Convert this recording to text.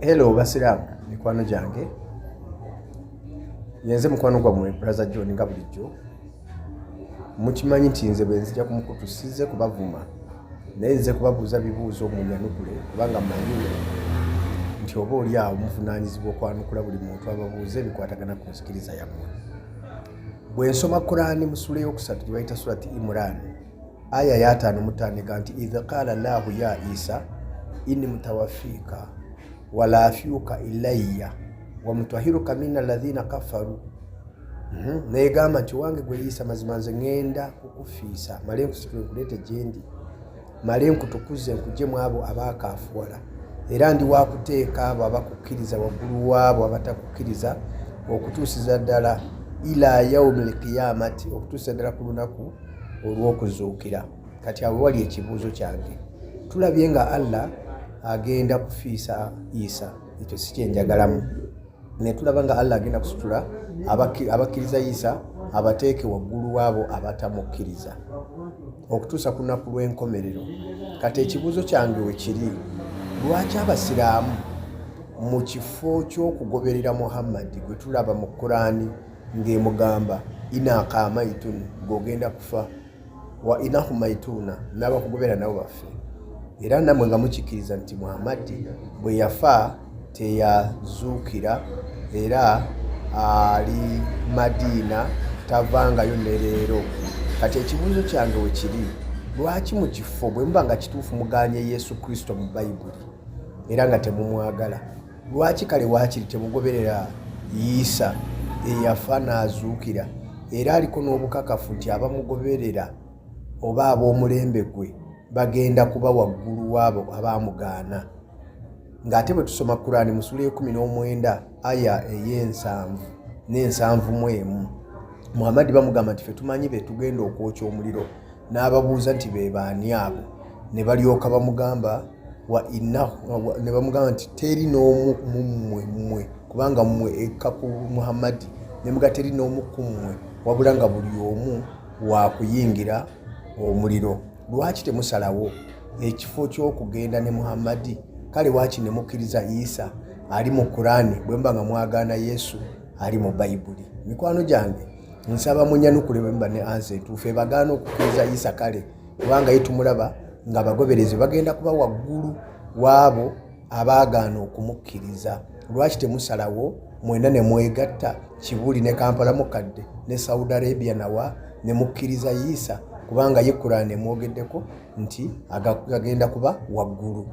Hello basiramu mikwano gyange yenze mukwano gwammwe brother John nga bulijjo mukimanyi nti nze bwe nzija kumukutusize kubavuma naye nze kubabuuza bibuuzo munyanukule kubanga mmanyi nti oba oli awo muvunaanyizibwa okwanukula buli muntu ababuuze bikwatagana ku nzikiriza yammwe. Bwe nsoma Qur'ani mu sura yokusatu gye bayita surati Imran aya ya 5 ega nti idha qala Allahu ya Isa inni mutawaffika wala afyuka ilayya wa mutahhiruka min alladhina kafaru. Negamba nti wange gwe Isa mazima nze ngenda kukufiisa male nkusikire nkuleete gyendi male nkutukuze nkugye mu abo abaakafuwala era ndi wakuteeka abo abakukkiriza waggulu waabo abatakukkiriza okutuusiza ddala ila yaumil qiyamati okutuusiza ddala ku lunaku olw'okuzuukira. Kati awo wali ekibuuzo kyange tulabye nga Allah agenda kufiisa Isa, ekyo si kyenjagalamu. Ne tulaba nga Allah agenda kusitula abakkiriza Isa abateeke waggulu waabo abatamukkiriza okutuusa ku lunaku lw'enkomerero. Kati ekibuuzo kyange we kiri, lwaki abasiraamu mu kifo ky'okugoberera Muhammad gwe tulaba mu Qur'ani ng'emugamba inaka maitun gogenda kufa wa inahu maituna n'abakugobera nabo baffe, era namwe nga mukikkiriza nti Muhammad bwe yafa teyazuukira era ali Madina tavangayo ne leero. Kati ekibuuzo kyange we kiri, lwaki mu kifo bwe muba nga kituufu muganye Yesu Kristo mu Bayibuli era nga temumwagala, lwaki kale waakiri temugoberera Isa eyafa n'azuukira era aliko n'obukakafu nti abamugoberera oba ab'omulembe gwe bagenda kuba waggulu waabo abaamugaana? Ng'ate bwe tusoma Qur'ani mu sura 19 aya e7 Muhammad bamugamba nti ffe tumanyi be tugenda okwokya omuliro, n'ababuuza nti be baani abo, ne balyoka bamugamba ne bamugamba nti teri n'omu mmwe kubanga mmwe ekka ku Muhammad ne muga teri n'omu ku mmwe wabula nga buli omu wakuyingira omuliro. Lwaki temusalawo ekifo ky'okugenda ne Muhammad? Kale waaki ne mukkiriza Isa ali mu Qur'ani bwe mba nga mwagaana Yesu ali mu Bayibuli? Mikwano gyange nsaba munyanukule bwe mba ne ansa entuufu ebagaana okukkiriza Isa kale kubanga ye tumulaba nga abagoberezi bagenda kuba waggulu waabo abaagaana okumukkiriza. Lwaki temusalawo mwena ne mwegatta Kibuli ne Kampala mukadde ne Saudi Arabia nawa ne mukkiriza Isa kubanga ye Qur'ani emwogeddeko nti agenda kuba waggulu?